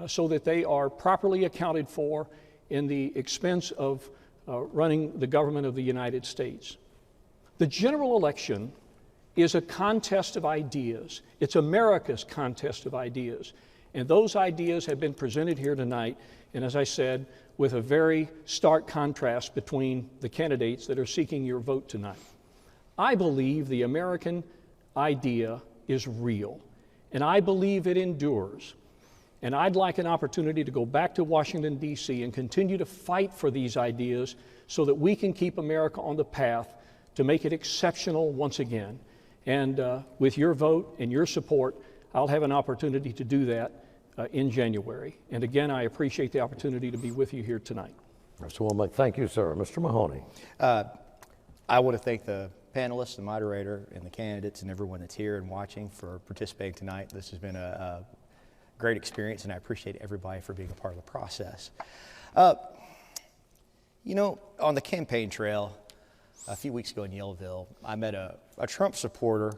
so that they are properly accounted for in the expense of running the government of the United States? The general election is a contest of ideas. It's America's contest of ideas. And those ideas have been presented here tonight, and as I said, with a very stark contrast between the candidates that are seeking your vote tonight. I believe the American idea is real, and I believe it endures. And I'd like an opportunity to go back to Washington, D.C. and continue to fight for these ideas so that we can keep America on the path to make it exceptional once again. And with your vote and your support, I'll have an opportunity to do that in January. And again, I appreciate the opportunity to be with you here tonight. Mr. Womack, thank you, sir. Mr. Mahony. I want to thank the panelists, the moderator, and the candidates, and everyone that's here and watching for participating tonight. This has been a great experience, and I appreciate everybody for being a part of the process. You know, on the campaign trail, a few weeks ago in Yellowville, I met a Trump supporter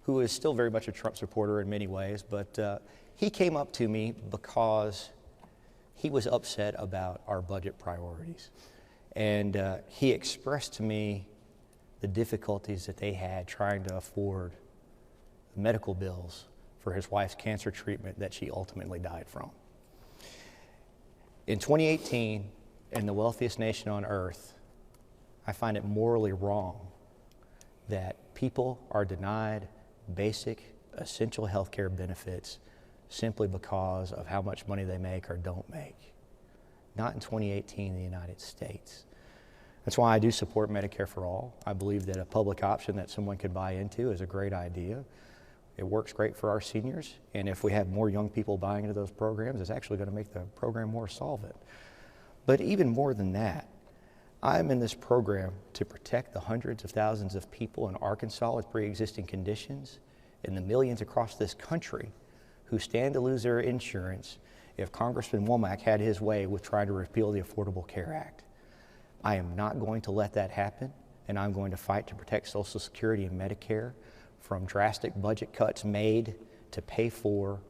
who is still very much a Trump supporter in many ways, but he came up to me because he was upset about our budget priorities. And he expressed to me the difficulties that they had trying to afford medical bills for his wife's cancer treatment that she ultimately died from. In 2018, in the wealthiest nation on earth, I find it morally wrong that people are denied basic, essential health care benefits simply because of how much money they make or don't make. Not in 2018 in the United States. That's why I do support Medicare for all. I believe that a public option that someone could buy into is a great idea. It works great for our seniors, and if we have more young people buying into those programs, it's actually going to make the program more solvent. But even more than that, I'm in this program to protect the hundreds of thousands of people in Arkansas with pre-existing conditions and the millions across this country who stand to lose their insurance if Congressman Womack had his way with trying to repeal the Affordable Care Act. I am not going to let that happen, and I'm going to fight to protect Social Security and Medicare from drastic budget cuts made to pay for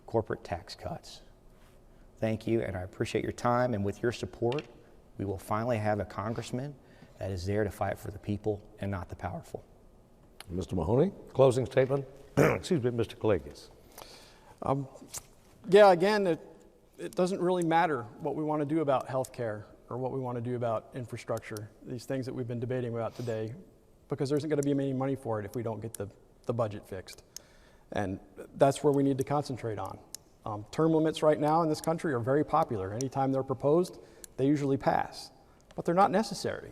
corporate tax cuts. Thank you, and I appreciate your time, and with your support, we will finally have a congressman that is there to fight for the people and not the powerful. Mr. Mahony, closing statement. Excuse me, Mr. Kalagias. Yeah, again, it doesn't really matter what we want to do about health care or what we want to do about infrastructure, these things that we've been debating about today, because there isn't going to be any money for it if we don't get the budget fixed. And that's where we need to concentrate on. Term limits right now in this country are very popular. Anytime they're proposed, they usually pass, but they're not necessary.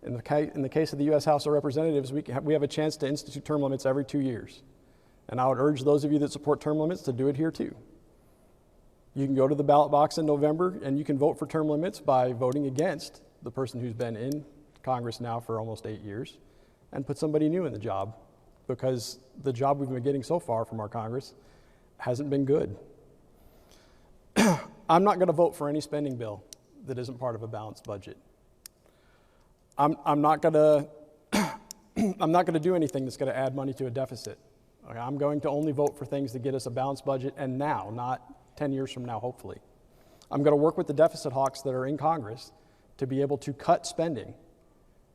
In the case of the U.S. House of Representatives, we have a chance to institute term limits every 2 years. And I would urge those of you that support term limits to do it here too. You can go to the ballot box in November and you can vote for term limits by voting against the person who's been in Congress now for almost 8 years and put somebody new in the job, because the job we've been getting so far from our Congress hasn't been good. I'm not going to vote for any spending bill that isn't part of a balanced budget. I'm not going to do anything that's going to add money to a deficit. Okay, I'm going to only vote for things that get us a balanced budget, and now, not 10 years from now, hopefully. I'm going to work with the deficit hawks that are in Congress to be able to cut spending,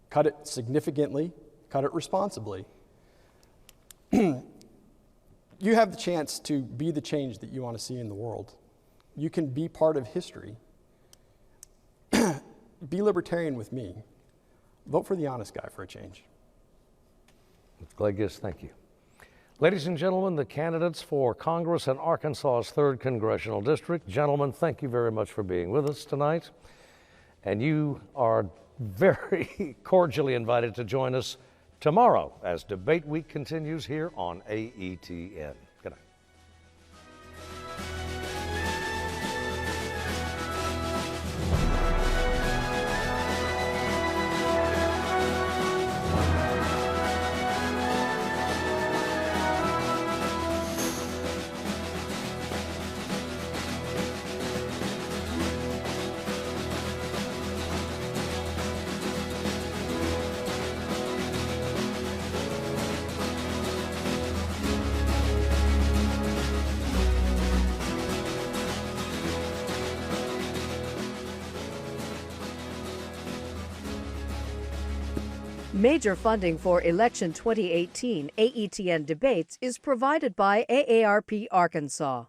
cut it significantly, cut it responsibly. You have the chance to be the change that you want to see in the world. You can be part of history. Be libertarian with me. Vote for the honest guy for a change. Mr. Kalagias, thank you. Ladies and gentlemen, the candidates for Congress in Arkansas's 3rd Congressional District. Gentlemen, thank you very much for being with us tonight. And you are very cordially invited to join us tomorrow as Debate Week continues here on AETN. Good night. Major funding for Election 2018 AETN debates is provided by AARP Arkansas.